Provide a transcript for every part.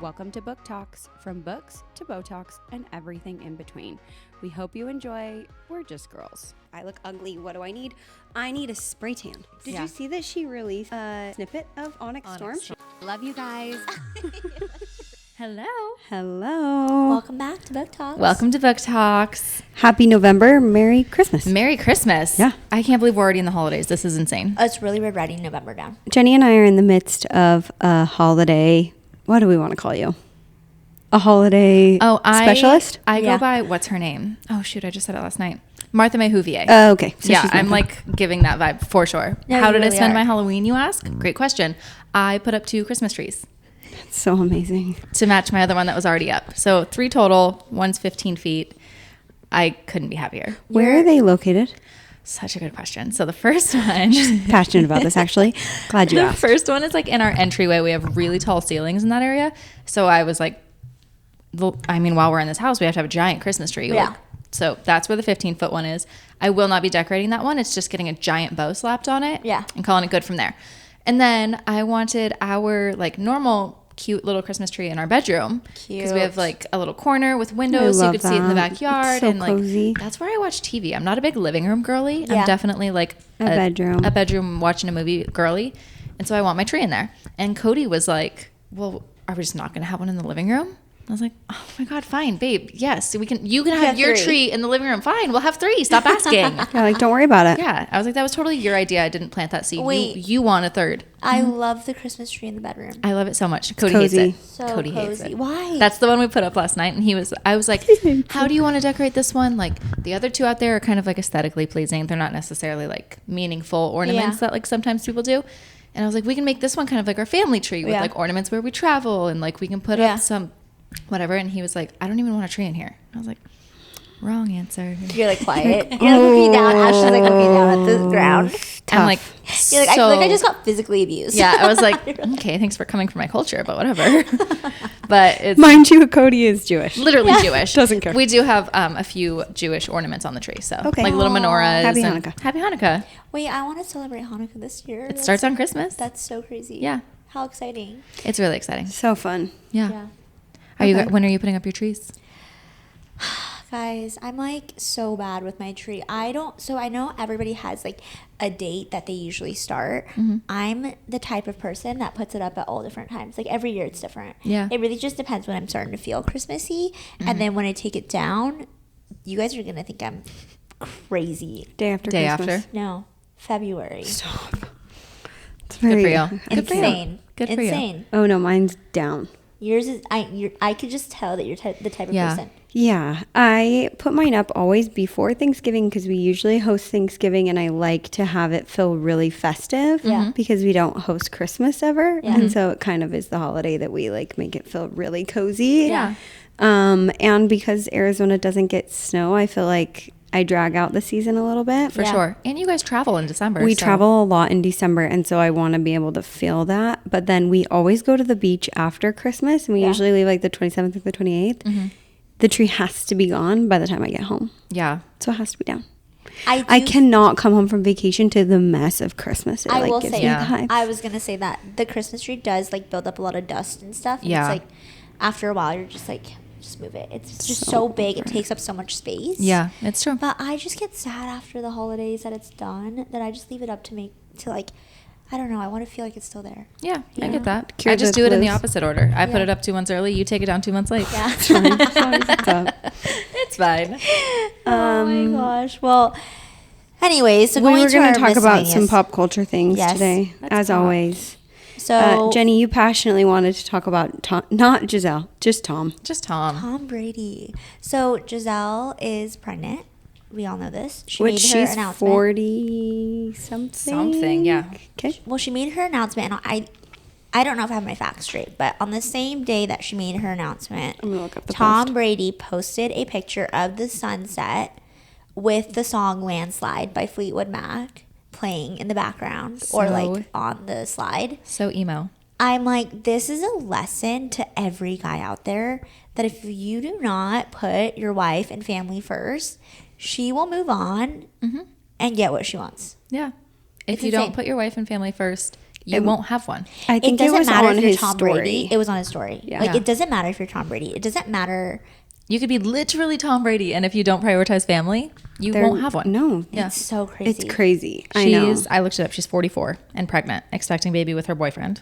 Welcome to Book Talks, from books to Botox and everything in between. We hope you enjoy. We're just girls. I look ugly. What do I need? I need a spray tan. Did you see that she released a snippet of Onyx Storm? Love you guys. Hello. Hello. Welcome back to Book Talks. Welcome to Book Talks. Happy November. Merry Christmas. Merry Christmas. Yeah. I can't believe we're already in the holidays. This is insane. It's really weird writing November down. Jenny and I are in the midst of a holiday. What do we want to call you? A holiday specialist? I go by, what's her name? Oh, shoot. I just said it last night. Martha May Whovier. Okay. So yeah, I'm like giving that vibe for sure. No, How you did I really spend are. my Halloween, you ask? Great question. I put up 2 Christmas trees That's so amazing. to match my other one that was already up. So 3 total. One's 15 feet. I couldn't be happier. Where are they located? Such a good question. So the first one... Passionate about this, actually. Glad you The asked. first one is like in our entryway. We have really tall ceilings in that area. So I was like, while we're in this house, we have to have a giant Christmas tree. Yeah. Like, so that's where the 15-foot one is. I will not be decorating that one. It's just getting a giant bow slapped on it. Yeah. And calling it good from there. And then I wanted our like normal cute little Christmas tree in our bedroom. Because we have like a little corner with windows so you love could see it in the that. backyard. It's so and like cozy. that's where I watch TV. I'm not a big living room girly. Yeah. I'm definitely like A bedroom. A bedroom watching a movie girly. And so I want my tree in there. And Cody was like, well, are we just not going to have one in the living room? I was like, oh my God, fine, babe. Yes, you can have your 3. tree in the living room. Fine, we'll have 3. Stop asking. Yeah, like, don't worry about it. Yeah. I was like, that was totally your idea. I didn't plant that seed. Wait. You want a 3rd. I love the Christmas tree in the bedroom. I love it so much. Cody hates cozy. it. So Cody hates cozy. it. Why? That's the one we put up last night. And I was like, how do you want to decorate this one? Like the other 2 out there are kind of like aesthetically pleasing. They're not necessarily like meaningful ornaments that like sometimes people do. And I was like, we can make this one kind of like our family tree with like ornaments where we travel. And like we can put up some whatever. And he was like, I don't even want a tree in here. I was like, wrong answer. You're like quiet. You're like looking down. Ashley's like looking down at the ground. Tough. I'm like, You're like, I feel like I just got physically abused. yeah, I was like, okay, thanks for coming for my culture, but whatever. But it's Mind you, Cody is Jewish. literally Jewish. Doesn't care. We do have a few Jewish ornaments on the tree. So Okay. like little menorahs. Happy and- Hanukkah. Happy Hanukkah. Wait, I want to celebrate Hanukkah this year. It starts on Christmas. That's so crazy. Yeah. How exciting. It's really exciting. So fun. Yeah. Yeah. When are you putting up your trees? Guys, I'm like so bad with my tree. I know everybody has like a date that they usually start. Mm-hmm. I'm the type of person that puts it up at all different times. Like every year it's different. Yeah. It really just depends when I'm starting to feel Christmassy. And then when I take it down, you guys are going to think I'm crazy. Day after Day Christmas. after. No, February. Stop. It's Good very for you. Good for you. Insane. Good for you. Insane. Oh no, mine's down. Yours is, I could just tell that you're the type of Yeah. person. Yeah, I put mine up always before Thanksgiving because we usually host Thanksgiving and I like to have it feel really festive because we don't host Christmas ever. And so it kind of is the holiday that we like make it feel really cozy. Yeah. And because Arizona doesn't get snow, I feel like I drag out the season a little bit. For sure. And you guys travel in December. We so- travel a lot in December, and so I want to be able to feel that. But then we always go to the beach after Christmas, and we usually leave like the 27th or the 28th. The tree has to be gone by the time I get home. Yeah. So it has to be down. I cannot come home from vacation to the mess of Christmas. It I like will gives say, me the hives. I was gonna say that the Christmas tree does like build up a lot of dust and stuff. And Yeah. It's like after a while, you're just like, just move it. It's just so big. It takes up so much space. Yeah, it's true. But I just get sad after the holidays that it's done. That I just leave it up to like, I don't know. I want to feel like it's still there. Yeah, I Yeah. get that. Cure I just the do it in the blues. opposite order. I put Yeah. it up 2 months early. You take it down 2 months late. Yeah. It's fine. As long as it's up. It's fine. Oh my gosh. Well. Anyways, so We going were to our going to talk about some miscellaneous. pop culture things Yes, today, let's as talk. always. So Jenny, you passionately wanted to talk about Tom, not Giselle, just Tom. Just Tom. Tom Brady. So Giselle is pregnant. We all know this. She Which made her she's announcement. 40 something. Something, yeah. Okay. Well, she made her announcement, and I don't know if I have my facts straight, but on the same day that she made her announcement, I'm gonna look up the Tom post. Brady posted a picture of the sunset with the song "Landslide" by Fleetwood Mac playing in the background or So- like on the slide. So emo. I'm like, this is a lesson to every guy out there that if you do not put your wife and family first, she will move on and get what she wants. Yeah. If It's you don't insane. put your wife and family first, you won't have one. I It think it doesn't was matter on if you're his Tom story. Brady. It was on his story. Yeah. Like Yeah. it doesn't matter if you're Tom Brady. It doesn't matter. You could be literally Tom Brady, and if you don't prioritize family, you won't have one. No, Yeah. It's so crazy. it's crazy. I know. I looked it up. She's 44 and pregnant, expecting baby with her boyfriend.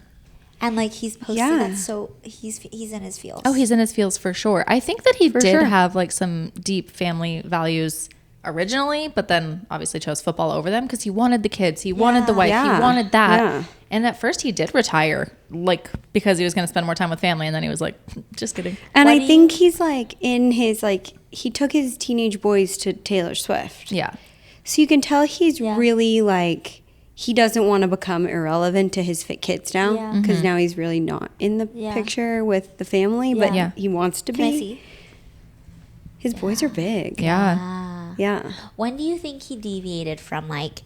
And like he's posted Yeah. that, so he's in his feels. Oh, he's in his feels for sure. I think that he For did sure. have like some deep family values originally, but then obviously chose football over them because he wanted the kids, he wanted the wife, Yeah. he wanted that. Yeah. And at first he did retire, like because he was going to spend more time with family, and then he was like, just kidding. And What I do think he's like in his like he took his teenage boys to Taylor Swift. Yeah. So you can tell he's Yeah. really like he doesn't want to become irrelevant to his kids now Yeah. because now he's really not in the Yeah. picture with the family, but Yeah. he wants to Can I be. see? His boys are big. Yeah. Yeah. When do you think he deviated from like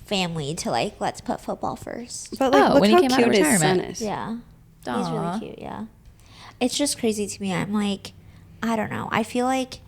family to like let's put football first? But like Oh, look when he how came out of cute his son retirement. is. Yeah. He's Aw. really cute, yeah. It's just crazy to me. I'm like, I don't know. I feel like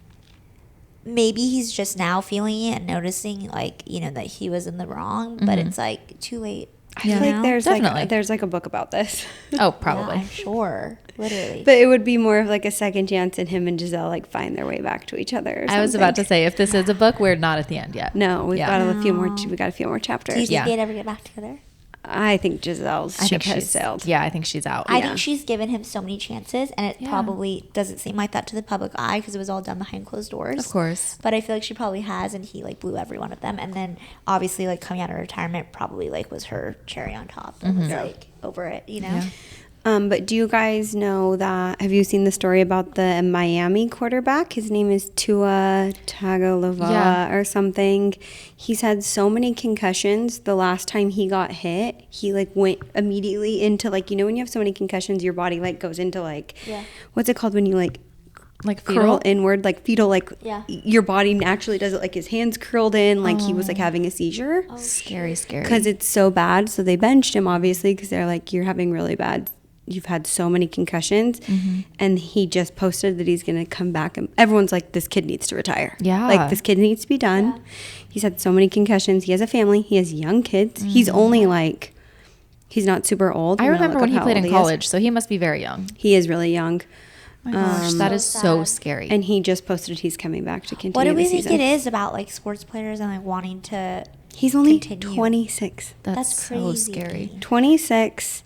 maybe he's just now feeling it and noticing like, you know, that he was in the wrong, but it's like too late. I feel Yeah. like there's Definitely. like there's like a book about this. Oh, Yeah, probably. I'm sure. Literally. But it would be more of like a second chance and him and Giselle like find their way back to each other. Or I was something. about to say, if this is a book, we're not at the end yet. No, we've Yeah. got a few more. We got a few more do you chapters. think Yeah. they'd ever get back together? I think Giselle's I ship think has she's sailed. Yeah, I think she's out. I Yeah. think she's given him so many chances, and it Yeah. probably doesn't seem like that to the public eye because it was all done behind closed doors. Of course. But I feel like she probably has, and he like blew every one of them. And then obviously, like coming out of retirement, probably like was her cherry on top. And was like over it, you know. Yeah. But do you guys know that? Have you seen the story about the Miami quarterback? His name is Tua Tagovailoa Yeah. or something. He's had so many concussions. The last time he got hit, he like went immediately into like, you know, when you have so many concussions, your body like goes into like, Yeah. what's it called when you like Like curl fetal? inward, like fetal, like Yeah. your body naturally does it. Like his hands curled in, like he was like having a seizure. Scary, scary. Because it's so bad. So they benched him, obviously, because they're like, you're having really bad. You've had so many concussions. And he just posted that he's going to come back. And everyone's like, this kid needs to retire. Yeah. Like, this kid needs to be done. He's had so many concussions. He has a family. He has young kids. He's only like, he's not super old. I I'm gonna remember look when up he how played old in he is. college, so he must be very young. He is really young. My gosh, that is so sad. scary. And he just posted he's coming back to continue What do the we think season. it is about like sports players and like wanting to? He's only continue? 26. That's so crazy. scary. 26.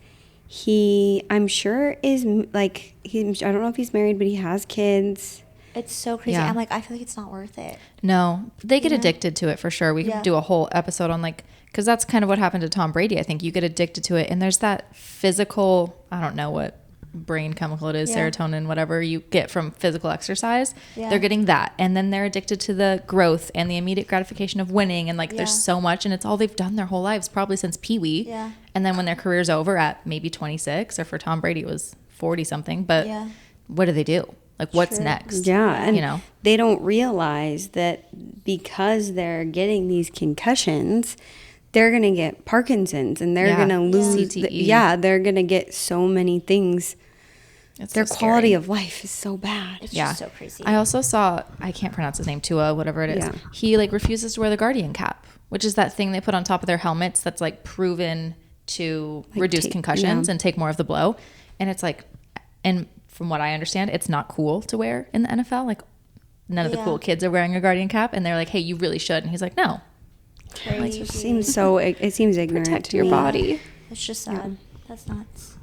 He, I'm sure, is like, I don't know if he's married, but he has kids. It's so crazy. Yeah. I'm like, I feel like it's not worth it. No, they get addicted to it for sure. We Yeah. could do a whole episode on like, because that's kind of what happened to Tom Brady. I think you get addicted to it, and there's that physical, I don't know what brain chemical it is, Yeah. serotonin, whatever you get from physical exercise. Yeah. They're getting that, and then they're addicted to the growth and the immediate gratification of winning, and like there's Yeah. so much, and it's all they've done their whole lives, probably since Pee-wee. Yeah. And then when their career's over at maybe 26, or for Tom Brady it was 40 something, but Yeah. what do they do? Like what's True. next? Yeah, and you know. they don't realize that because they're getting these concussions, they're gonna get Parkinson's and they're Yeah. gonna lose. CTE. They're gonna get so many things. It's Their so quality scary. of life is so bad. It's Yeah. just so crazy. I also saw, I can't pronounce his name, Tua, whatever it is. Yeah. He like refuses to wear the Guardian cap, which is that thing they put on top of their helmets that's like proven to Like reduce take- concussions yeah. and take more of the blow. And it's like, and from what I understand, it's not cool to wear in the NFL. Like none of the Yeah. cool kids are wearing a Guardian cap, and they're like, hey, you really should. And he's like, no, Crazy. It seems so. It seems ignorant protect to your me. body. It's just sad. That's nuts.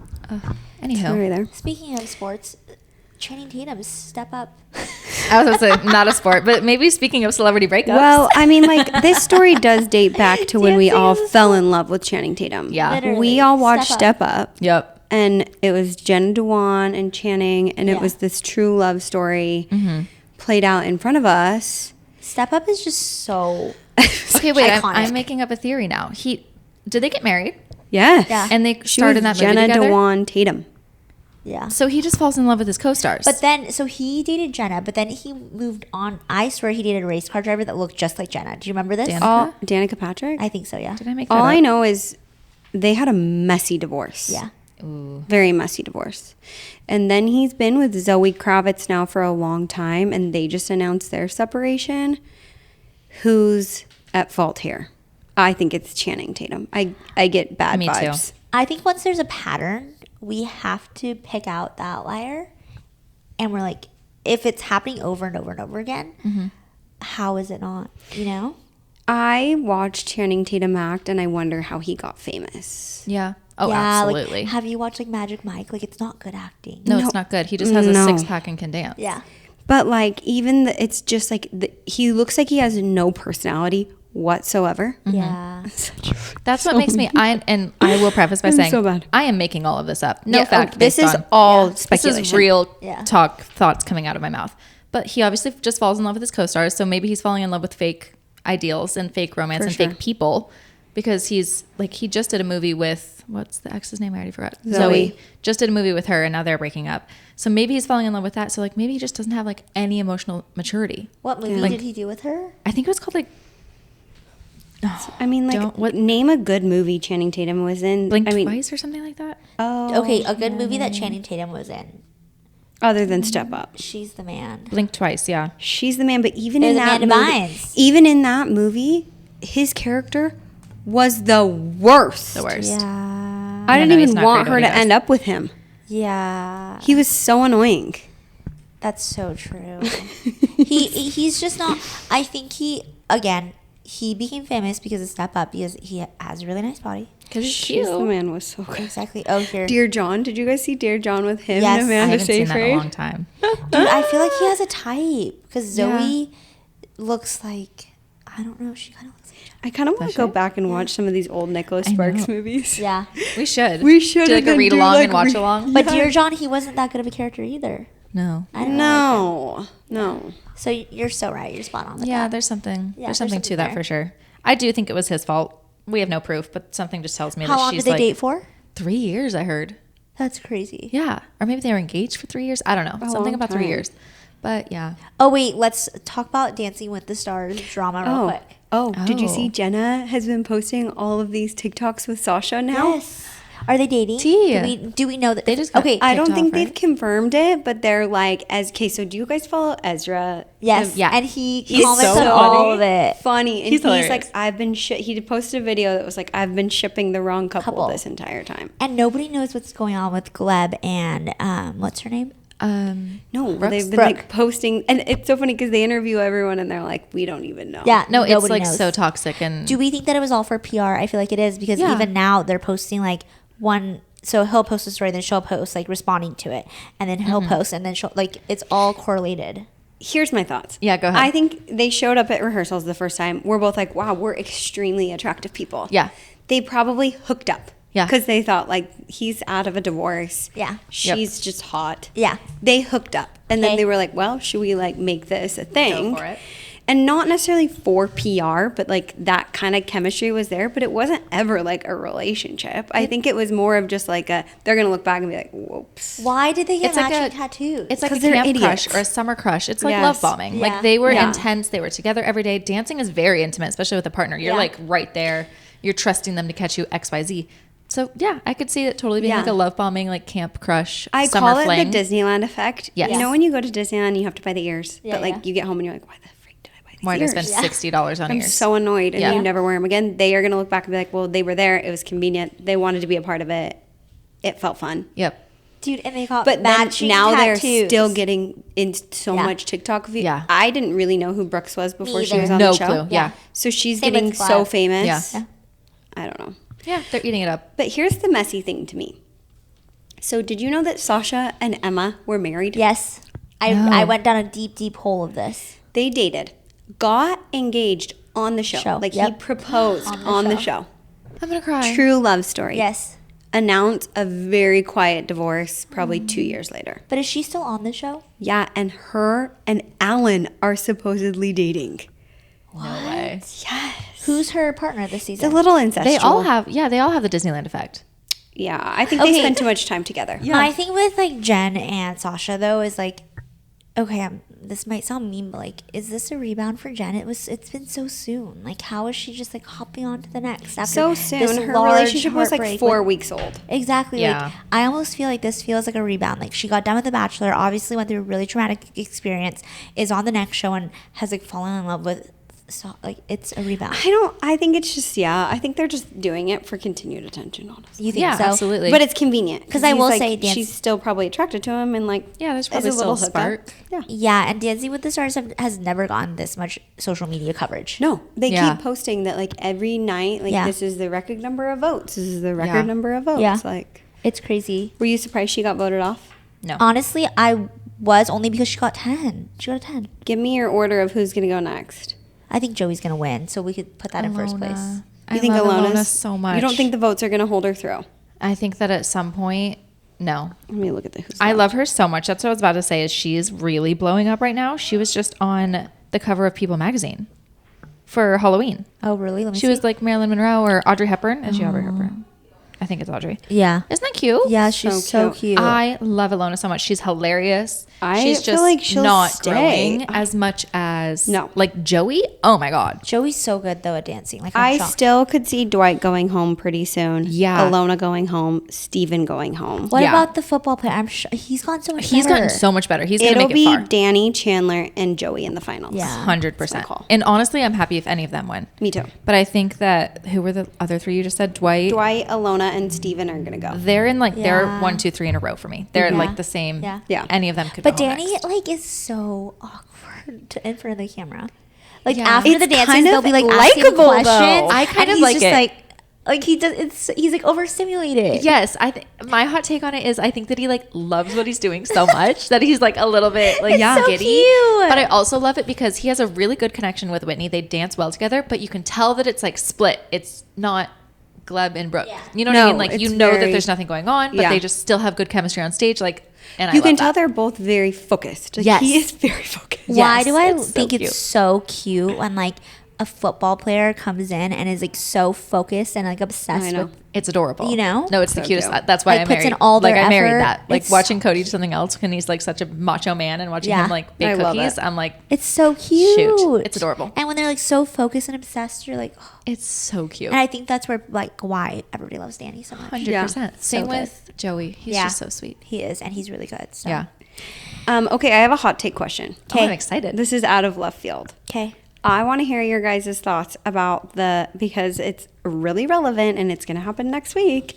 Anyhow, Sorry there. Speaking of sports, Channing Tatum, step up. I was going to say, not a sport, but maybe speaking of celebrity breakups. Well, I mean, like this story does date back to when we Dancing all in the fell in love with Channing Tatum. Yeah. Literally. We all watched Step Step Up. Yep. And it was Jenna Dewan and Channing, and Yeah. it was this true love story played out in front of us. Step up is just so. Okay, wait, Iconic. I'm making up a theory now. Did they get married? Yes. Yeah. And they She starred was in that movie Jenna together? Dewan Tatum. Yeah. So he just falls in love with his co-stars. But then, so he dated Jenna, but then he moved on. I swear he dated a race car driver that looked just like Jenna. Do you remember this? Dan- All Danica Patrick. I think so, yeah. did I make that All up? I know is they had a messy divorce. Yeah. Very messy divorce. And then he's been with Zoe Kravitz now for a long time, and they just announced their separation. Who's at fault here? I think it's Channing Tatum. I get bad Me too. vibes. I think once there's a pattern, we have to pick out the outlier. And we're like, if it's happening over and over and over again, how is it not, you know? I watched Channing Tatum act, and I wonder how he got famous. Yeah. Oh, Yeah, absolutely. Like, have you watched like Magic Mike? Like, it's not good acting. No, it's not good. He just has a No. 6-pack and can dance. Yeah. But like, even it's just like he looks like he has no personality whatsoever. Yeah. That's what makes me. I will preface by I'm saying so bad. I am making all of this up. No Yeah, fact. this based is on. all This speculation. is real Yeah. thoughts coming out of my mouth. But he obviously just falls in love with his co-stars, so maybe he's falling in love with fake ideals and fake romance For and sure. fake people, because he's like, he just did a movie with, what's the ex's name? I already forgot. Zoe. Just did a movie with her, and now they're breaking up. So maybe he's falling in love with that. So like, maybe he just doesn't have like any emotional maturity. What movie Like- did he do with her? I think it was called like I mean, like, name a good movie Channing Tatum was in. Blink I mean, Twice or something like that. oh, Okay, a good movie that Channing Tatum was in. other than Step Up, She's the man. Blink Twice, yeah. she's the man. But even They're in the that man movie, divines. even in that movie, his character was the worst. The worst. Yeah. I didn't no, he's even not want great at her what to he does. end up with him. Yeah. He was so annoying. That's so true. He's just not. I think he became famous because of Step Up, because he has a really nice body. Because he's She's cute. the man was so good. Exactly. Oh, here. Dear John, did you guys see Dear John with him Yes. and I Amanda haven't seen that in a Seyfried? long time. Dude, I feel like he has a type because Yeah. Zoe looks like, I don't know, she kind of looks like. I kind of want to go back and watch some of these old Nicholas I Sparks know. movies. Yeah. We should. We should. do like and a then read do, along like, and watch along. But Dear John, he wasn't that good of a character either. No. I don't know. No, no. So you're so right. You're spot on with Yeah, that. there's something. Yeah, there's something there's to that something for sure. I do think it was his fault. We have no proof, but something just tells me How that long she's did they like date for? 3 years. I heard. That's crazy. Yeah, or maybe they were engaged for 3 years. I don't know. A Something long about 3 time. years. But yeah. Oh, wait. Let's talk about Dancing with the Stars drama real quick. Oh, did you Oh. see Jenna has been posting all of these TikToks with Sasha now? Yes. Are they dating? Tea. Do we know that They just got okay? I don't kicked think off, they've right? confirmed it, but they're like, okay, so do you guys follow Ezra? Yes. Yeah. And he He's comments so on all of it. Funny. And He's he's, hilarious. like, he posted a video that was like, I've been shipping the wrong couple this entire time. And nobody knows what's going on with Gleb and what's her name? No, Brooks? they've been Brooke. like posting, and it's so funny because they interview everyone and they're like, we don't even know. Yeah. No, it's nobody like knows. so toxic and Do we think that it was all for PR? I feel like it is because Yeah. even now they're posting like one. So he'll post a story, then she'll post like responding to it, and then he'll post, and then she'll like it's all correlated. Here's my thoughts. Yeah, go ahead. I think they showed up at rehearsals the first time. We're both like, wow, we're extremely attractive people. Yeah. They probably hooked up. Yeah. Because they thought, like, he's out of a divorce. Yeah. She's just hot. Yeah. They hooked up. And then Okay. they were like, well, should we, like, make this a thing? for it. And not necessarily for PR, but, like, that kind of chemistry was there. But it wasn't ever, like, a relationship. I think it was more of just, like, they're going to look back and be like, whoops. Why did they get It's like matching a- tattoos? It's like a 'Cause they're camp idiots. crush or a summer crush. It's like Yes. love bombing. Yeah. Like they were Yeah. intense. They were together every day. Dancing is very intimate, especially with a partner. You're Yeah. like right there. You're trusting them to catch you XYZ. So yeah, I could see it totally being Yeah. like a love bombing, like camp crush. I summer call it fling. the Disneyland effect. Yes. You know when you go to Disneyland, you have to buy the ears. Yeah, but, like, yeah. you get home and you're like, why the freak did I buy these Why did I ears? spend $60 on I'm ears? so annoyed, and Yeah. you never wear them again. They are going to look back and be like, well, they were there. It was convenient. They wanted to be a part of it. It felt fun. Yep. Dude, and they got But then matching now tattoos. they're still getting in so Yeah. much TikTok views. Yeah. I didn't really know who Brooks was before she either. was on No the show. clue. Yeah. So she's Same getting with so Gleb. famous. Yeah. I don't know. Yeah, they're eating it up. But here's the messy thing to me. So did you know that Sasha and Emma were married? Yes. I went down a deep hole of this. They dated, got engaged on the show. Like he Yep. proposed on the show. I'm gonna cry. True love story. Yes. Announce a very quiet divorce probably 2 years later. But is she still on the show? Yeah, and her and Alan are supposedly dating. No way. Who's her partner this It's a season? little incestual. They all have. Yeah, they all have the Disneyland effect. Yeah, I think Okay. they spend too much time together. My thing with like Jen and Sasha though is like, okay, this might sound mean, but like, is this a rebound for Jen? It's been so soon. Like, how is she just like hopping on to the next after So this soon. Her large relationship was like heartbreak? 4 weeks old. Exactly. Yeah. Like, I almost feel like this feels like a rebound. Like, she got done with The Bachelor, obviously went through a really traumatic experience, is on the next show and has like fallen in love with so, like, it's a rebound. I think it's just, I think they're just doing it for continued attention, honestly. You think Yeah, so? absolutely. But it's convenient. 'Cause I will he's, say she's still probably attracted to him and like, Yeah, there's is probably still a hookup. spark. Yeah. Yeah, and Dancing with the Stars has never gotten this much social media coverage. No, they Yeah. keep posting that like every night, like Yeah. this is the record number of votes. This is the record Yeah. number of votes. Yeah. Like, It's crazy. were you surprised she got voted off? No. Honestly, I was, only because she got 10. She got a 10. Give me your order of who's gonna go next. I think Joey's going to win, so we could put that in first place. You think love Alona's Alona so much. You don't think the votes are gonna hold her through? I think that at some point, no. Let me look at the who's. I left. love her so much. That's what I was about to say. Is she is really blowing up right now? She was just on the cover of People magazine for Halloween. Oh, really? Let me She see. was like Marilyn Monroe or Audrey Hepburn. Is she Audrey Hepburn? I think it's Audrey. Yeah. Isn't that cute? Yeah, she's So so cute. I love Alona so much. She's hilarious. feel She's just like she'll not stay. growing as much as No. like Joey. Oh my god. Joey's so good, though, at dancing. Like, I I'm shocked. still could see Dwight going home pretty soon. Yeah. Alona going home. Steven going home. What Yeah. about the football player? I'm sure he's gotten so much He's better. gotten so much better. He's gonna It'll make it be far. Danny, Chandler, and Joey in the finals. Yeah. 100%. That's my call. And honestly, I'm happy if any of them win. Me too. But I think that who were the other three you just said? Dwight. Dwight, Alona, and Steven are gonna go. They're in like they're Yeah. 1, 2, 3 in a row for me. They're Yeah. like the same. Yeah. Yeah. Any of them could. But go home Danny, next. like, is so awkward in front of the camera. Like, Yeah. after It's the dances, kind of they'll be like asking him likable, though. questions. I kind and of he's like just it. like he does. He's like overstimulated. Yes, I think my hot take on it is I think that he like loves what he's doing so much that he's like a little bit like It's so giddy. cute. But I also love it because he has a really good connection with Whitney. They dance well together, but you can tell that it's like split. It's not Gleb and Brooke. Yeah. You know what No, I mean? Like you it's know that very- there's nothing going on, but Yeah. they just still have good chemistry on stage. Like, and You I can love tell that. they're both very focused. Like, Yes. he is very focused. Why Yes, do I it's so think cute. it's so cute when like a football player comes in and is like so focused and like I obsessed know. with? It's adorable. You know? No, it's the So cutest. cute. That's why Like, I puts married. in all their like I married effort. that. Like It's- watching Cody do something else when he's like such a macho man and watching Yeah. him like bake I love cookies. it. I'm like, It's so cute. Shoot. It's adorable. And when they're like so focused and obsessed, you're like, oh. it's so cute. And I think that's where like why everybody loves Danny so much. 100%. Same So with Joey. He's Yeah. just so sweet. He is, and he's really good. So. Yeah. Okay, I have a hot take question. Oh, I'm excited. This is out of left field. Okay. I want to hear your guys' thoughts about because it's really relevant and it's going to happen next week.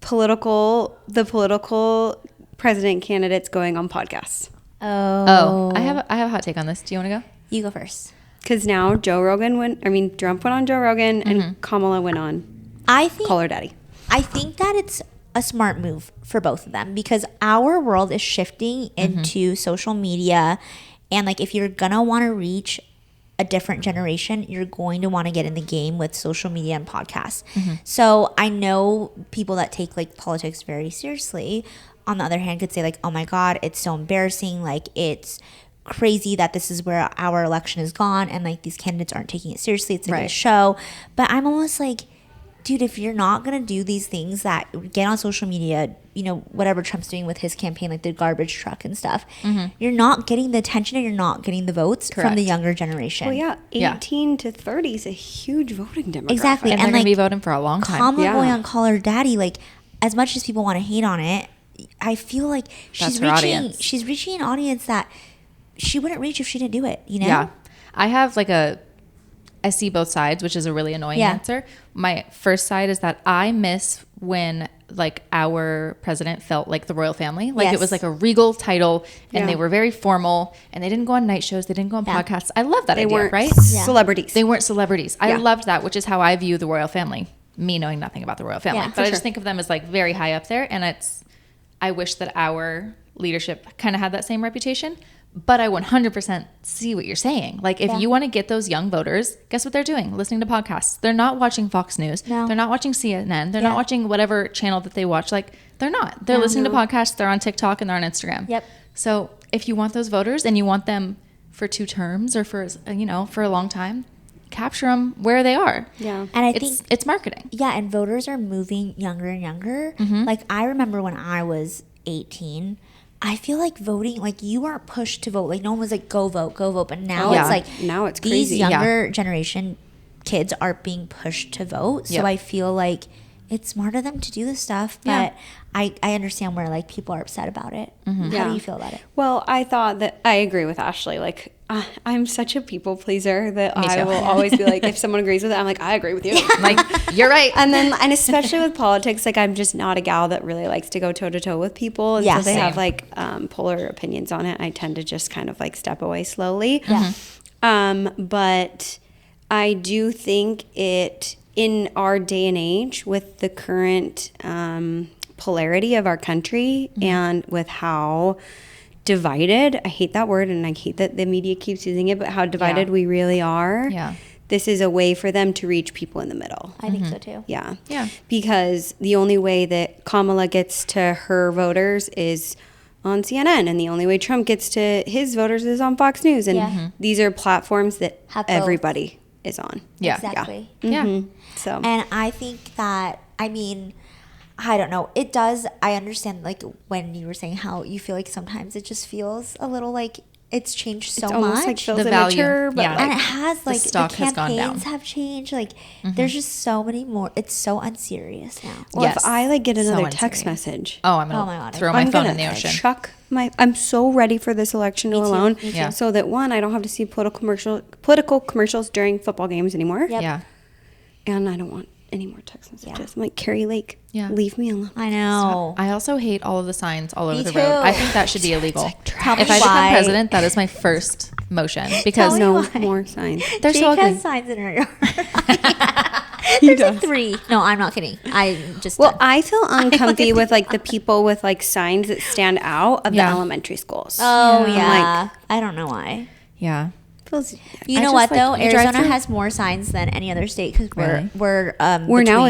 The political president candidates going on podcasts. Oh, I have a hot take on this. Do you want to go? You go first. Because now Trump went on Joe Rogan and Kamala went on I think Call Her Daddy. I think that it's a smart move for both of them because our world is shifting into social media, and like if you're gonna want to reach a different generation, you're going to want to get in the game with social media and podcasts. So I know people that take like politics very seriously, on the other hand, could say like, oh my God, it's so embarrassing. Like it's crazy that this is where our election is gone and like these candidates aren't taking it seriously. It's like a Right. show. But I'm almost like, dude, if you're not going to do these things that get on social media, you know, whatever Trump's doing with his campaign, like the garbage truck and stuff, you're not getting the attention and you're not getting the votes from Correct. the younger generation. Well, yeah, Yeah. 18 to 30 is a huge voting demographic. Exactly. And, And, they're going to like, be voting for a long time. Kamala Yeah. going on Call Her Daddy, like as much as people want to hate on it, I feel like That's her audience. she's reaching an audience that she wouldn't reach if she didn't do it, you know? Yeah. I have like I see both sides, which is a really annoying Yeah. answer. My first side is that I miss when like our president felt like the royal family. Like Yes. it was like a regal title and Yeah. they were very formal and they didn't go on night shows. They didn't go on Yeah. podcasts. I love that They idea, weren't right? Yeah. celebrities. They weren't celebrities. I Yeah. loved that, which is how I view the royal family. Me knowing nothing about the royal family, Yeah, but for I sure. just think of them as like very high up there. And I wish that our leadership kind of had that same reputation. But I 100% see what you're saying. Like, if Yeah. you want to get those young voters, guess what they're doing? Listening to podcasts. They're not watching Fox News. No. They're not watching CNN. They're Yeah. not watching whatever channel that they watch. Like, they're not. They're listening to podcasts. They're on TikTok and they're on Instagram. Yep. So if you want those voters and you want them for 2 terms or for a long time, capture them where they are. Yeah. And I It's think it's marketing. yeah, and voters are moving younger and younger. Mm-hmm. Like I remember when I was 18, I feel like voting, like you weren't pushed to vote. Like no one was like, go vote. But now Oh, it's yeah. like Now it's these crazy. younger generation kids are being pushed to vote. So Yep. I feel like it's smart of them to do this stuff. But I understand where like people are upset about it. How Yeah. do you feel about it? Well, I thought that I agree with Ashley. Like, I'm such a people pleaser that Me I too. will always be like, if someone agrees with it, I'm like, I agree with you. I'm like, you're right. And especially with politics, like I'm just not a gal that really likes to go toe to toe with people. And Yeah, so they same. have like polar opinions on it. I tend to just kind of like step away slowly. Yeah. But I do think it, in our day and age, with the current polarity of our country and with how divided, I hate that word and I hate that the media keeps using it, but how divided we really are. Yeah. This is a way for them to reach people in the middle. I think so too. Yeah. Yeah. Because the only way that Kamala gets to her voters is on CNN, and the only way Trump gets to his voters is on Fox News. And Yeah. these are platforms that Have both. everybody is on. Yeah. Exactly. Yeah. Mhm. So And I think that, I mean, I don't know. It does. I understand, like, when you were saying how you feel like sometimes it just feels a little like it's changed so it's almost much. like feels The value. immature, but Yeah. And like, it has, like, the stock has gone campaigns down. have changed. Like, there's just so many more. It's so unserious now. well, Yes. if I like get So another text unserious. message, Oh, I'm Oh my gonna God. throw my I'm phone gonna in the ocean. chuck I'm so ready for this election to Me too. alone, Me too. Yeah. so that one, I don't have to see political commercials during football games anymore. Yep. Yeah. And I don't want any more text messages. Yeah. I'm like, Carrie Lake, Yeah. leave me alone. I know. I also hate all of the signs all over Me the too. road. I think that should be illegal. Tell me If I become why. president, that is my first motion because me No why. more signs. they're Jake so ugly. has signs in her yard. There's like 3. No, I'm not kidding. I just Well, I feel uncomfy with like the people with like signs that stand out of Yeah. the elementary schools. Oh Yeah. yeah. I don't know why. Yeah. Feels- You I know just, what like, though? you drive Arizona through- has more signs than any other state because Really? we're now a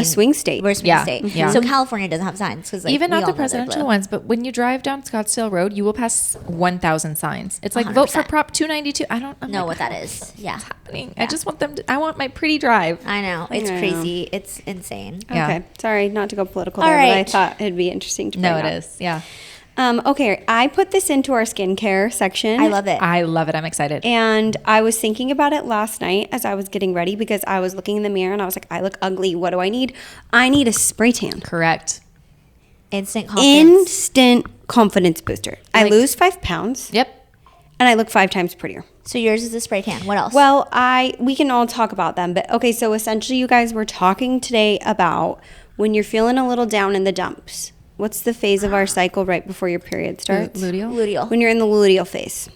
between- swing state. We're a swing Yeah. state. Yeah. So California doesn't have signs because like, Even we not all the know they're presidential blue. ones, but when you drive down Scottsdale Road, you will pass 1,000 signs. It's like vote for 100%. Prop 292. I don't Know like, what that is? Yeah, happening. Yeah. I just want them to, I want my pretty drive. I know it's I know. crazy. It's insane. Yeah. Okay, sorry, not to go political All there, right. but I thought it'd be interesting to No, bring it up. is. Yeah. Okay, I put this into our skincare section. I love it. I love it. I'm excited. And I was thinking about it last night as I was getting ready because I was looking in the mirror and I was like, I look ugly. What do I need? I need a spray tan. Correct. Instant confidence. Instant confidence booster. I Like- lose 5 pounds Yep. and I look 5 times prettier. So yours is a spray tan. What else? Well, we can all talk about them, but okay, so essentially you guys were talking today about when you're feeling a little down in the dumps. What's the phase of our cycle right before your period starts? Luteal. luteal. When you're in the luteal phase.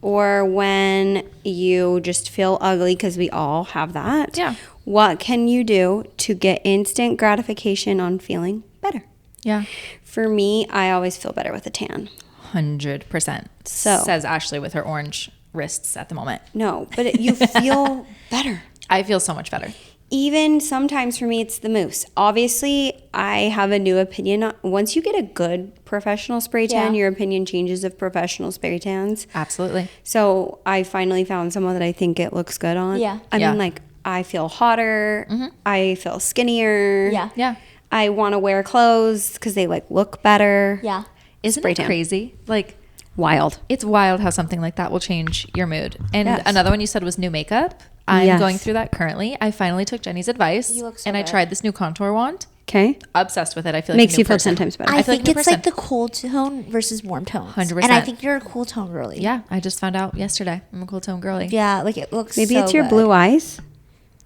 Or when you just feel ugly, because we all have that. Yeah. What can you do to get instant gratification on feeling better? Yeah. For me, I always feel better with a tan. 100%. So- says Ashley with her orange wrists at the moment. No, but you feel better. I feel so much better. Even sometimes for me, it's the mousse. Obviously, I have a new opinion. Once you get a good professional spray tan, Yeah. your opinion changes of professional spray tans. Absolutely. So I finally found someone that I think it looks good on. Yeah. I Yeah. mean, like, I feel hotter. I feel skinnier. Yeah. Yeah. I want to wear clothes because they like look better. Yeah. Isn't Spray it tan. crazy? Like, Wild. it's wild how something like that will change your mood. And Yes. another one you said was new makeup. I'm Yes. going through that currently. I finally took Jenny's advice You look so and I good. tried this new contour wand. Okay. Obsessed with it. I feel like Makes a new you feel person. 10 times better. I feel like think a new it's like person. the cool tone versus warm tones. 100%. And I think you're a cool tone girly. Yeah, I just found out yesterday. I'm a cool tone girly. Yeah, like it looks Maybe so it's your good. blue eyes.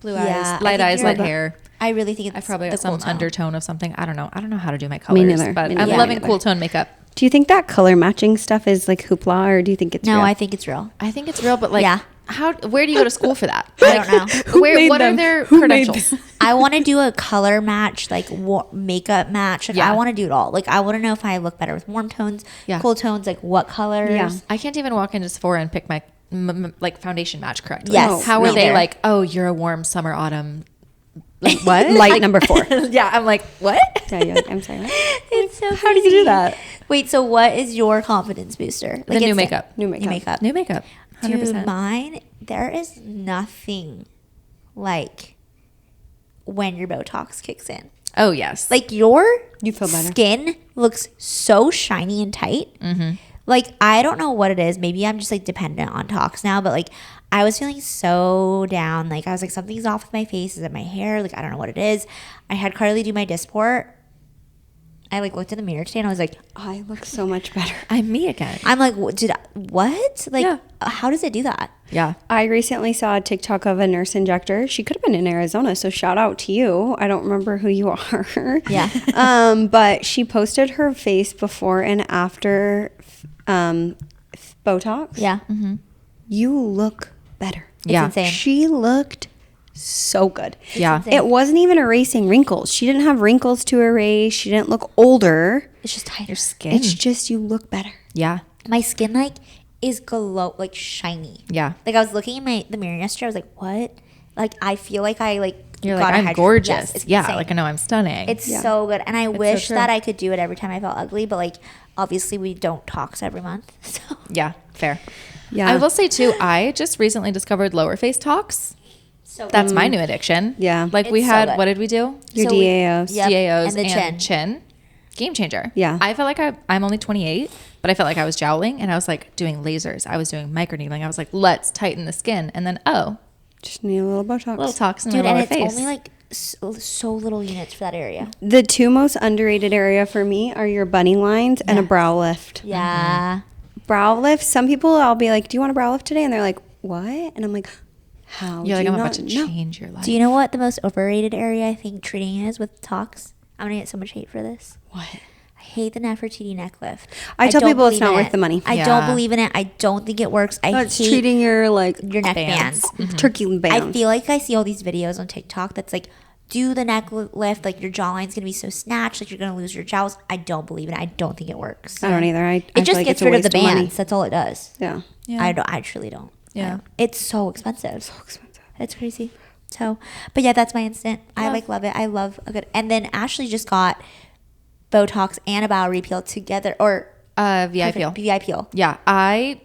Blue Yeah, eyes, I light think eyes, you're- light hair. I really think it's I probably the got some cool tone. undertone of something. I don't know. I don't know how to do my colors. neither. But Me I'm neither. loving Me cool neither. tone makeup. Do you think that color matching stuff is like hoopla, or do you think it's No, real? I think it's real. I think it's real, but like, Yeah. where do you go to school for that? I don't know. What are their Who made credentials? I want to do a color match, like makeup match. Like Yeah. I want to do it all. Like I want to know if I look better with warm tones, Yeah. cool tones, like what colors. Yeah. I can't even walk into Sephora and pick my like foundation match correctly. Yes, How me are they neither. like, oh, you're a warm summer autumn? Like, what? Light number 4. Yeah, I'm like, what? Yeah, you're like, I'm sorry. What? It's so How do you do crazy. that? Wait, so what is your confidence booster? The new instant- makeup. New makeup. New makeup. 100%. Dude, mine, there is nothing like when your Botox kicks in. Oh, yes. Like your You feel better. skin looks so shiny and tight. Mm-hmm. Like I don't know what it is. Maybe I'm just like dependent on tox now, but like I was feeling so down. Like I was like something's off with my face. Is it my hair? Like I don't know what it is. I had Carly do my Dysport. I like looked in the mirror today and I was like, I look so much better. I'm me again. I'm like, what, did what? Like, Yeah. how does it do that? Yeah. I recently saw a TikTok of a nurse injector. She could have been in Arizona, so shout out to you. I don't remember who you are. Yeah. But she posted her face before and after Botox. Yeah. You look better. Yeah. Insane. She looked so good. Yeah. insane. It wasn't even erasing wrinkles. She didn't have wrinkles to erase. She didn't look older. It's just tighter. Your skin. It's just you look better. Yeah. My skin like is like shiny. Yeah. Like I was looking in the mirror yesterday. I was like, what? Like I feel like I like You're got like, a I'm hydro- gorgeous. Yes, it's yeah. insane. Like, I know I'm stunning. It's so good, and I wish true. that I could do it every time I felt ugly. But like, obviously, we don't tox every month. So yeah. Fair. Yeah. I will say too, I just recently discovered lower face talks. That's my new addiction. Yeah. Like we It's so had, good. what did we do? Your So we- DAOs. Yep. DAOs And the chin. Game changer. Yeah. I felt like I'm only 28, but I felt like I was jowling and I was like doing lasers. I was doing microneedling. I was like, let's tighten the skin. And then, Just need a little Botox. little toxin dude, in my and lower it's face. only like so little units for that area. The two most underrated area for me are your bunny lines and a brow lift. Yeah. Brow lift. Some people, I'll be like, "Do you want a brow lift today?" And they're like, "What?" And I'm like, "How?" You're like, do I'm you about to not know?" change your life. Do you know what the most overrated area I think treating is with tox? I'm gonna get so much hate for this. What? I hate the Nefertiti neck lift. I tell don't people it's believe not in worth it. the money. I Yeah. don't believe in it. I don't think it works. I That's hate treating your like your neck bands. turkey bands. I feel like I see all these videos on TikTok that's like, do the neck lift, like your jawline's gonna be so snatched, like you're gonna lose your jowls. I don't believe in it. I don't think it works. I don't either. I It feel just like gets it's a rid of the waste money. bands. That's all it does. Yeah. Yeah. I truly don't. Yeah. It's so expensive. So expensive. It's crazy. So, but yeah, that's my instant. I like love it. I love a good. And then Ashley just got Botox and a brow repeal together, or VI peel. VI peel. Yeah. I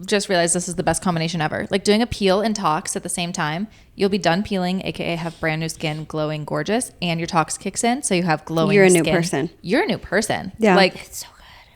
just realized this is the best combination ever. Like doing a peel and tox at the same time. You'll be done peeling, aka have brand new skin, glowing, gorgeous, and your tox kicks in, so you have glowing. You're a new skin. person. You're a new person. Yeah. Like It's so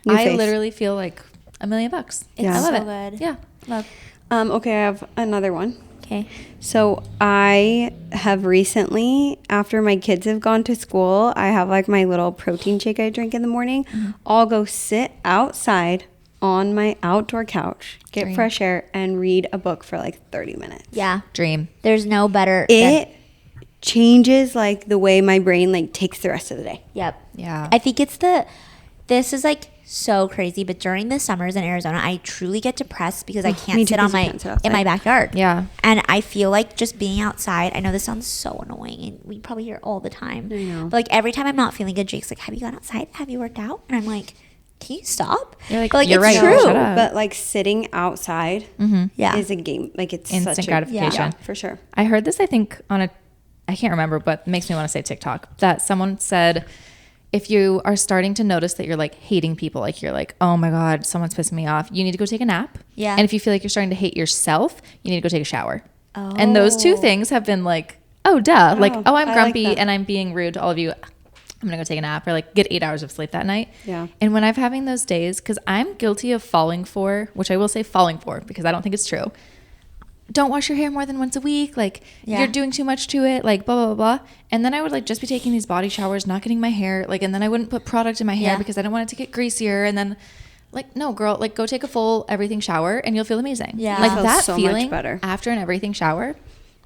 good. New I face. literally feel like $1 million. Yeah. I love so it. good. Yeah. Love. Okay, I have another one. Okay. So I have recently, after my kids have gone to school, I have like my little protein shake I drink in the morning. I'll go sit outside on my outdoor couch, get Dream. fresh air, and read a book for like 30 minutes. Yeah. Dream. There's no better. It changes like the way my brain like takes the rest of the day. Yep. Yeah. I think this is like so crazy, but during the summers in Arizona, I truly get depressed because I me can't too, sit 'cause on you my can't sit in my outside. backyard. Yeah. And I feel like just being outside, I know this sounds so annoying and we probably hear it all the time. I know. But like every time I'm not feeling good, Jake's like, "Have you gone outside? Have you worked out?" And I'm like, "Can you stop?" You're like, But, "You're it's right, true. shut up." But like sitting outside Yeah. is a game. Like it's Instant such gratification. Yeah, for sure. I heard this, I think, I can't remember, but it makes me want to say TikTok, that someone said, if you are starting to notice that you're like hating people, like you're like, oh my God, someone's pissing me off, you need to go take a nap. Yeah. And if you feel like you're starting to hate yourself, you need to go take a shower. And those two things have been like, oh, duh. Like, Oh, oh, I'm I like grumpy that. and I'm being rude to all of you. I'm going to go take a nap or like get 8 hours of sleep that night. Yeah. And when I'm having those days, because I'm guilty of falling for, which I will say falling for because I don't think it's true. Don't wash your hair more than once a week. Like Yeah. you're doing too much to it, like blah, blah, blah, blah. And then I would like just be taking these body showers, not getting my hair, like, and then I wouldn't put product in my hair Yeah. because I didn't want it to get greasier. And then like, no girl, like go take a full everything shower and you'll feel amazing. Yeah. Like Feels that so much feeling better. after an everything shower.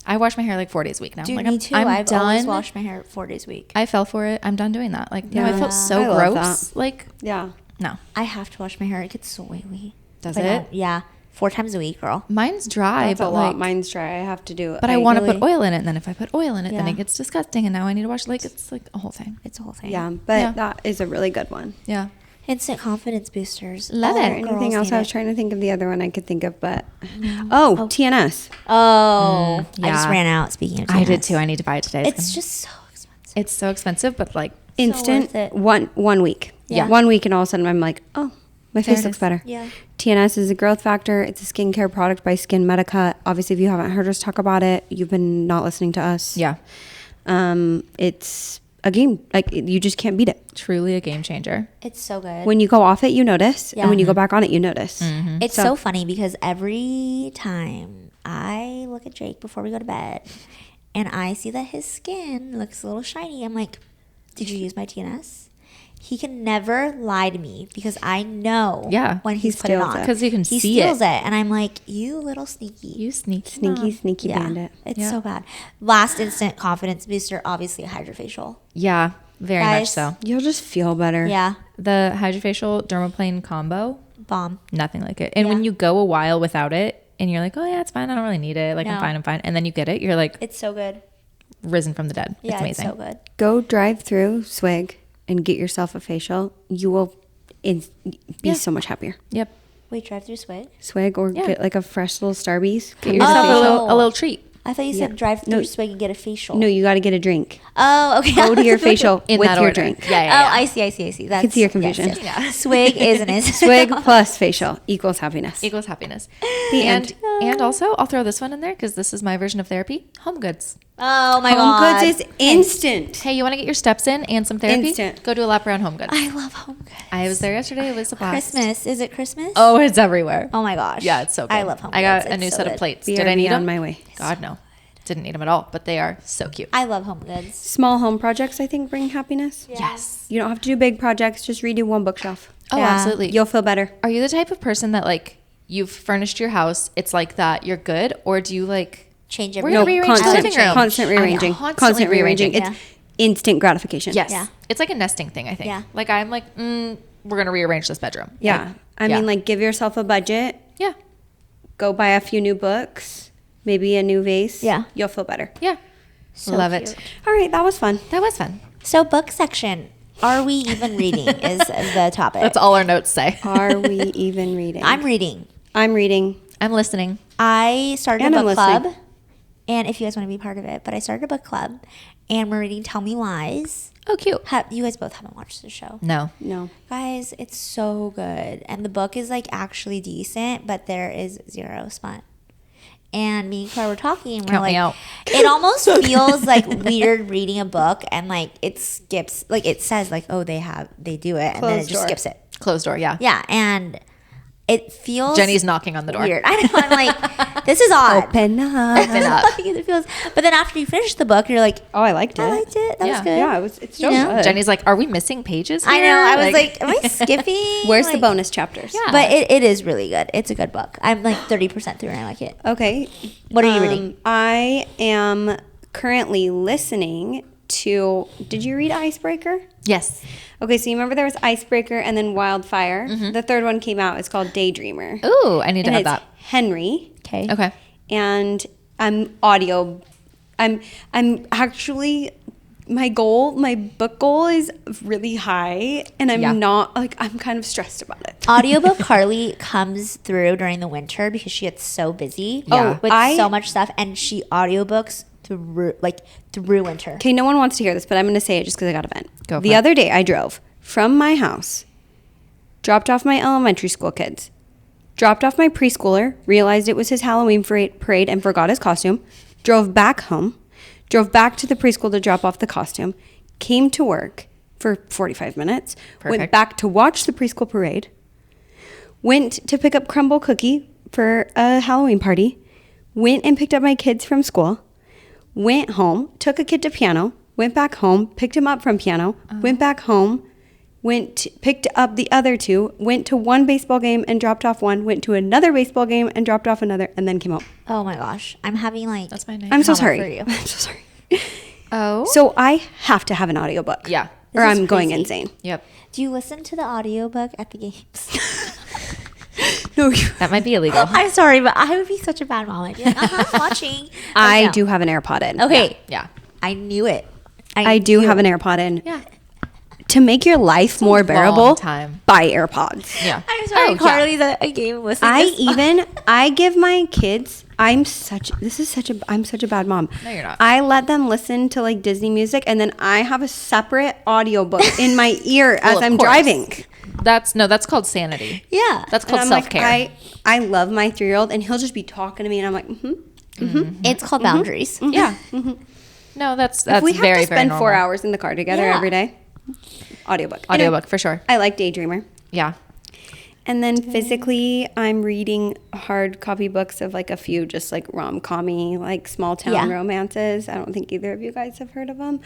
I wash my hair like 4 days a week now. Dude, like me too. I'm I've always done. washed my hair 4 days a week. I fell for it. I'm done doing that. Like, no, I Yeah. felt so I love gross. Like, Yeah. no. I have to wash my hair. It gets so oily. Does But it? no, yeah. 4 times a week, girl. Mine's dry, That's but a lot. like, Mine's dry. I have to do it. but I want to really- put oil in it. And then if I put oil in it, then Yeah. it gets disgusting. And now I need to wash. Like, it's like a whole thing. It's a whole thing. Yeah, but Yeah. that is a really good one. Yeah. Instant confidence boosters. Love All it. girls Anything else? need I was it. trying to think of the other one I could think of, but TNS. Oh, I just yeah. ran out. Speaking of, I did TNS. too. I need to buy it today. It's just so expensive. it's so expensive, but like, Instant worth it. one week. Yeah. 1 week, and all of a sudden I'm like, oh, my There face it looks is. better. Yeah. TNS is a growth factor. It's a skincare product by Skin Medica. Obviously, if you haven't heard us talk about it, you've been not listening to us. yeah, It's a game. Like you just can't beat it. truly a game changer. It's so good. When you go off it, you notice, Yeah. and when you go back on it, you notice. It's So- so funny because every time I look at Jake before we go to bed and I see that his skin looks a little shiny, I'm like, did you use my TNS? he can never lie to me because I know Yeah. when he's He put it steals on. it. Because you can He see steals it. it. And I'm like, you little sneaky. You sneaky. Sneaky bandit. It's Yeah. so bad. Last instant confidence booster, obviously a hydrofacial. Yeah, very much Guys. so. You'll just feel better. Yeah. The hydrofacial dermaplane combo, Bomb. nothing like it. And Yeah. when you go a while without it and you're like, oh yeah, it's fine. I don't really need it. Like No. I'm fine. And then you get it. You're like It's so good. risen from the dead. Yeah, it's amazing. so good. Go drive through Swig and get yourself a facial. You will be Yeah. so much happier. Yep. Wait, drive through Swig? Swig or Yeah. get like a fresh little Starbucks. Get Give yourself yourself a a facial. little, a little treat. I thought you Yeah. said drive through No. Swig and get a facial. No, you got to get a drink. Oh, okay. Go to your facial In with that your order. drink. Yeah, yeah, yeah. Oh, I see. That's, see your confusion. Yes, yes. Swig is an Swig plus facial equals happiness. Equals happiness. The and end. and also, I'll throw this one in there because this is my version of therapy. Home goods. Oh my Home god. Goods is instant. Hey, you want to get your steps in and some therapy? Instant. Go to a lap around Home Goods. I love Home Goods. I was there yesterday. It was a blast. Christmas. Is it Christmas? Oh, it's everywhere. Oh my gosh. Yeah, it's so good. I love Home I Goods. got a It's new so set of good. plates. Did I BRB need on them? my way. God, no. Didn't need them at all, but they are so cute. I love Home Goods. Small home projects, I think, bring happiness. Yes. You don't have to do big projects. Just redo one bookshelf. Oh, Yeah. absolutely. You'll feel better. Are you the type of person that like you've furnished your house, it's like that, you're good, or do you like Change We're everything. gonna rearrange the living room? constant I know, rearranging. constantly Constant rearranging. rearranging. It's instant gratification. Yes. Yeah. It's like a nesting thing, I think. Yeah. Like I'm like, we're gonna rearrange this bedroom. Yeah. Like, I yeah. mean, like, give yourself a budget. Yeah. Go buy a few new books. Maybe a new vase. Yeah. You'll feel better. Yeah. So Love cute. it. All right. That was fun. That was fun. So book section. Are we even reading is the topic. That's all our notes say. Are we even reading? I'm reading. I'm reading. I'm listening. I started And a I'm book listening. club. And if you guys want to be part of it, but I started a book club and we're reading Tell Me Lies. Oh, cute. You guys both haven't watched the show. No. No. Guys, it's so good. And the book is like actually decent, but there is zero smut. And me and Claire were talking and we're Count me like, out. it almost feels like weird reading a book and like it skips, like it says like, oh, they do it. And then it Closed just door. skips it. Closed door, yeah. Yeah. And it feels Jenny's knocking on the door. weird. I know. I'm like, this is odd. Open up. Open up. It feels, but then after you finish the book, you're like, Oh, I liked it. I liked it. That Yeah. was good. Yeah, it's so You know? good. Jenny's like, are we missing pages here? I know. I was like, am I skipping? Where's the Like- bonus chapters? Yeah. But it is really good. It's a good book. I'm like 30% through and I like it. Okay. What are you reading? I am currently listening to. Did you read Icebreaker? Yes. Okay, so you remember there was Icebreaker and then Wildfire. The third one came out. It's called Daydreamer. Ooh, I need to And have it's that. Henry. Okay. Okay. And I'm actually my book goal is really high, and I'm Yeah. not like I'm kind of stressed about it. Audiobook Carly comes through during the winter because she gets so busy Yeah. with I- so much stuff, and she audiobooks through winter. Okay, no one wants to hear this, but I'm going to say it just because I got to vent. Go for The it. other day, I drove from my house, dropped off my elementary school kids, dropped off my preschooler, realized it was his Halloween parade and forgot his costume, drove back home, drove back to the preschool to drop off the costume, came to work for 45 minutes, went Perfect. back to watch the preschool parade, went to pick up Crumble Cookie for a Halloween party, went and picked up my kids from school, went home, took a kid to piano, went back home, picked him up from piano, went back home, picked up the other two, went to one baseball game and dropped off one, went to another baseball game and dropped off another, and then came home. Oh my gosh, I'm having like That's my name. I'm so Trauma sorry. for you. I'm so sorry. Oh. So I have to have an audiobook. Yeah. Or This is I'm going crazy. insane. Yep. Do you listen to the audiobook at the games? No, That might be illegal. I'm sorry, but I would be such a bad mom. I'd be like, watching. But I no. do have an AirPod in. Okay, Yeah. I knew it. I do knew have it. an AirPod in. Yeah. To make your life more long bearable, time. buy AirPods. Yeah. I'm sorry, Oh, yeah. Carly's at a game listening. I give my kids, I'm such a bad mom. No, you're not. I let them listen to like Disney music, and then I have a separate audiobook in my ear as of I'm course. driving. That's called sanity. Yeah. That's And called I'm self-care. like, I love my 3-year-old, and he'll just be talking to me, and I'm like, It's called boundaries. yeah. No, that's if we have very, to spend very 4 normal. hours in the car together Yeah. every day, audiobook. Audiobook for sure. I like Daydreamer. Yeah. And then physically, I'm reading hard copy books of like a few just like rom-com-y, like small town romances. I don't think either of you guys have heard of them.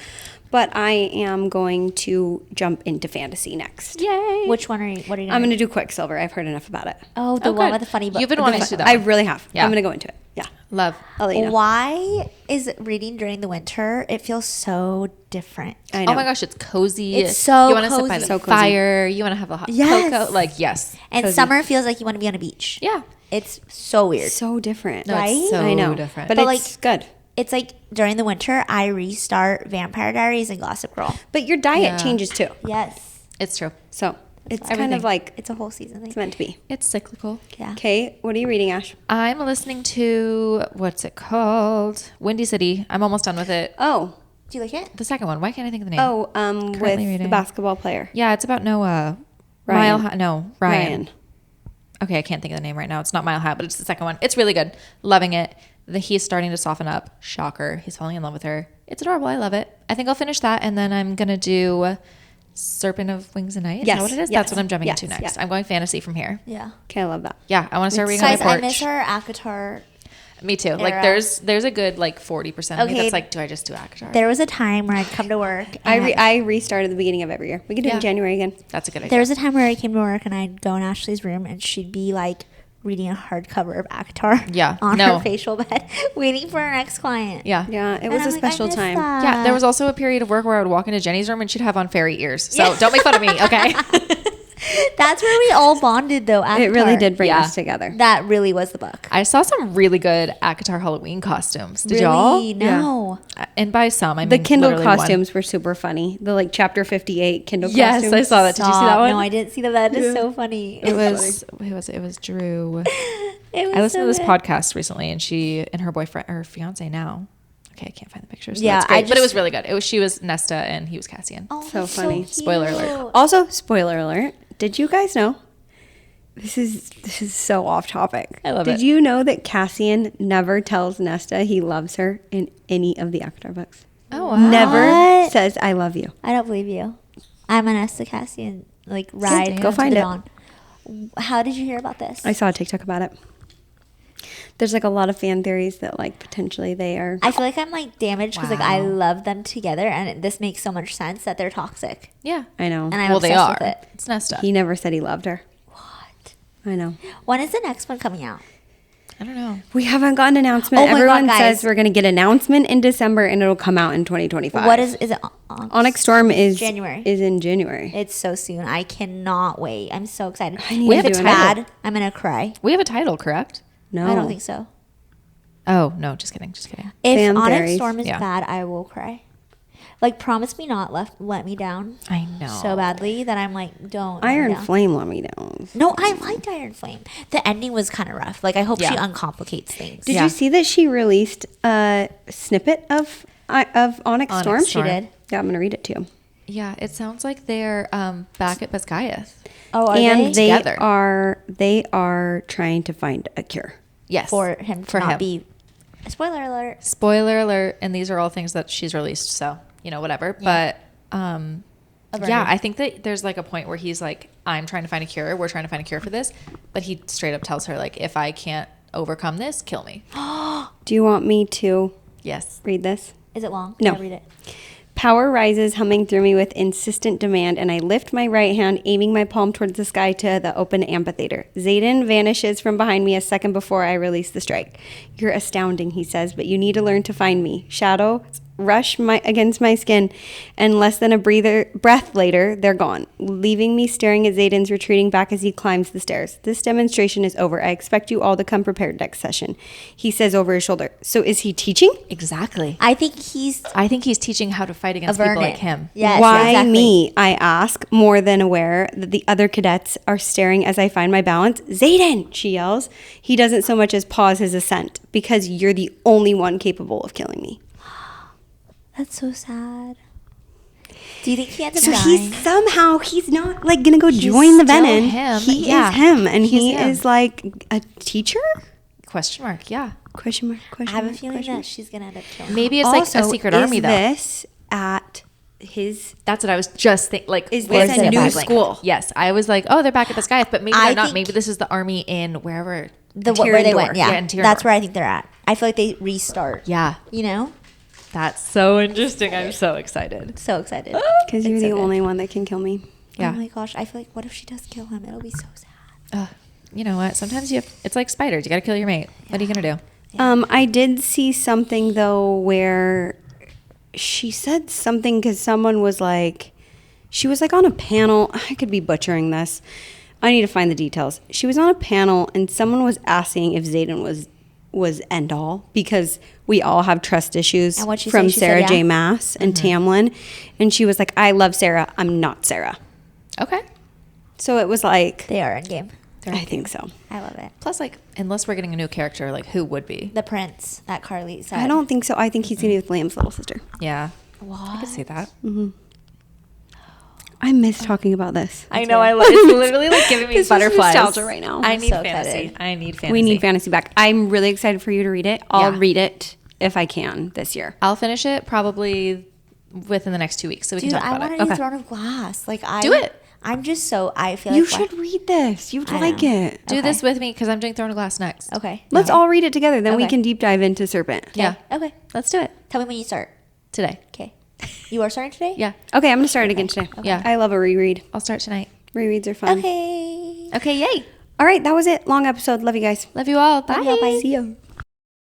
But I am going to jump into fantasy next. Yay. Which one are you? What are you? I'm going to do Quicksilver. I've heard enough about it. Oh, the one with the funny book. You've been wanting to do that I one. really have. Yeah. I'm going to go into it. Yeah. Love. I'll let you know. Why is reading during the winter? It feels so different. I know. Oh my gosh, it's cozy. It's so You want to sit by cozy. the So cozy. fire. You want to have a hot cocoa. Like, yes. And Cozy. summer feels like you want to be on a beach. Yeah. It's so weird. So different. No, Right? it's so I know. different. But But, it's good. It's like during the winter, I restart Vampire Diaries and Gossip Girl. But your diet Yeah. changes too. Yes. It's true. So it's kind Everything. of like It's a whole season thing. it's meant to be. It's cyclical. Yeah. Okay. What are you reading, Ash? I'm listening to, what's it called? Windy City. I'm almost done with it. Oh. Do you like it? The second one. Why can't I think of the name? Oh, with the reading. basketball player. Yeah, it's about Noah. Ryan. Ryan. Ryan. Okay, I can't think of the name right now. It's not Mile High, but it's the second one. It's really good. Loving it. He's starting to soften up. Shocker. He's falling in love with her. It's adorable. I love it. I think I'll finish that, and then I'm going to do Serpent of Wings and Night. Is Yes, that what it is? yes, That's what I'm jumping yes, into next. yeah. I'm going fantasy from here. Yeah. Okay, I love that. Yeah, I want to start reading on my Guys, I porch. miss our ACOTAR. Me too. Like era. there's a good like 40% of me Okay. that's like, do I just do ACOTAR? There was a time where I'd come to work. I restart at the beginning of every year. We can do it Yeah. in January again. That's a good idea. There was a time where I came to work and I'd go in Ashley's room and she'd be like reading a hardcover of ACOTAR. Yeah. On No. her facial bed, waiting for her next client. Yeah. Yeah, it And was I'm a like, I special miss time. that. Yeah, there was also a period of work where I would walk into Jenny's room and she'd have on fairy ears. So don't make fun of me, okay? That's where we all bonded, though. ACOTAR. It really did bring Yeah. us together. That really was the book. I saw some really good ACOTAR Halloween costumes. Did really? y'all? No. And by some, I mean The Kindle literally one. costumes were super funny. The like chapter 58 Kindle Yes, costumes. I saw that. Did you see that Stop. one? No, I didn't see that. That is so funny. It was Drew. It was I listened so to this good. podcast recently, and she and her boyfriend or fiance now. Okay, I can't find the pictures. So Yeah, that's great. I But it was just- really good. She was Nesta and he was Cassian. Oh, So that's funny. cute. Spoiler alert. Also, spoiler alert. Did you guys know? This is so off topic. I love Did it. you know that Cassian never tells Nesta he loves her in any of the ACOTAR books? Oh, wow. Never What? says I love you. I don't believe you. I'm an Nesta Cassian ride. Go to find the it. dawn. How did you hear about this? I saw a TikTok about it. There's like a lot of fan theories that like potentially they are. I feel like I'm like damaged because like I Wow. love them together, and this makes so much sense that they're toxic, Yeah. I know. and I'm Well, obsessed they are. with it. It's Nesta. He never said he loved her. What? I know. When is the next one coming out? I don't know. We haven't gotten an announcement. Oh my God, Everyone guys. says we're going to get an announcement in December and it'll come out in 2025. What is it? On? Onyx Storm is January. Is in January. It's so soon. I cannot wait. I'm so excited. I need If to it's do it. bad, I'm gonna cry. We have a title, correct? No, I don't think so. Oh, no, just kidding. Just kidding. If Fan Onyx theories. Storm is Yeah. bad, I will cry. Like, promise me not, let me down I know. so badly that I'm like, don't. let me Iron down. Flame let me down. No, I liked Iron Flame. The ending was kind of rough. Like, I hope she Yeah. uncomplicates things. Did Yeah. you see that she released a snippet of Onyx Onyx Storm? Storm. She did. Yeah, I'm gonna read it to you. Yeah, it sounds like they're back at Basgiath. Oh, are And they? they are trying to find a cure. Yes. For him to For not him. be. Spoiler alert. Spoiler alert. And these are all things that she's released. So, whatever. Yeah. But Averted. yeah, I think that there's like a point where he's like, I'm trying to find a cure. We're trying to find a cure for this. But he straight up tells her, like, if I can't overcome this, kill me. Do you want me to Yes. read this? Is it long? No. Can I read it? Power rises, humming through me with insistent demand, and I lift my right hand, aiming my palm towards the sky to the open amphitheater. Zayden vanishes from behind me a second before I release the strike. You're astounding, he says, but you need to learn to find me. Shadow rush against my skin, and less than a breath later, they're gone, leaving me staring at Zayden's retreating back as he climbs the stairs. This demonstration is over. I expect you all to come prepared next session, he says over his shoulder. So is he teaching? Exactly. I think he's I think he's teaching how to fight against Avern people it. like him. Yes, Why exactly. me? I ask, more than aware that the other cadets are staring as I find my balance. Zayden, she yells. He doesn't so much as pause his ascent, because you're the only one capable of killing me. That's so sad. Do you think he ends up So dying? he's not like gonna go join the still Venom. him. He Yeah. is him, and He's he him. is like a teacher? Question mark. Yeah. Question mark. Question I have a mark, feeling question that mark. she's gonna end up killing him. Maybe it's like a secret army, though. Is this at his. That's what I was just thinking. Like, Is where's this a the new back? school? Yes, I was like, oh, they're back at the Skyeth, but maybe I they're not. think- Maybe this is the army in wherever. Where they went. Tirandor. Yeah, Yeah, in Tirandor. that's where I think they're at. I feel like they restart. Yeah, You know, that's so interesting. I'm so excited. so excited. Because you're It's the so good. only one that can kill me. Yeah. Oh my gosh, I feel like what if she does kill him? It'll be so sad. You know what? Sometimes you have. It's like spiders. You got to kill your mate. What are you gonna do? I did see something though where she said something because someone was like, she was like on a panel. I could be butchering this. I need to find the details. She was on a panel and someone was asking if Zayden was end all because we all have trust issues And what'd she from say? She Sarah said, J. yeah. Maas and Tamlin. And she was like, I love Sarah. I'm not Sarah. Okay. So it was like, They are in game. I think so. I love it. Plus, like, unless we're getting a new character, like, who would be? The prince that Carly said. I don't think so. I think he's going to be with Liam's little sister. Yeah. What? I could see that. I miss talking about this. I know. I love. It's literally like giving me This is butterflies. nostalgia right now. I I'm need so fantasy. excited. I need fantasy. We need fantasy back. I'm really excited for you to read it. I'll Yeah. read it if I can this year. I'll finish it probably within the next 2 weeks, so we Dude, can talk I about want it. to do Okay. Throne of Glass. Like I Do it. I'm just so I feel You like should read this. You'd I like know. it. Do Okay. this with me because I'm doing Throne of Glass next. Okay. Let's Okay. all read it together. Then we Okay. can deep dive into Serpent. Yeah. Okay. Let's do it Tell me when you start. today. Okay. You are starting today? Yeah. Okay, I'm going to start it again today. Yeah. I love a reread. I'll start tonight. Rereads are fun. Okay. Okay. Yay. All right, that was it. Long episode. Love you guys. Love you all. Bye. Love y'all. Bye. See ya.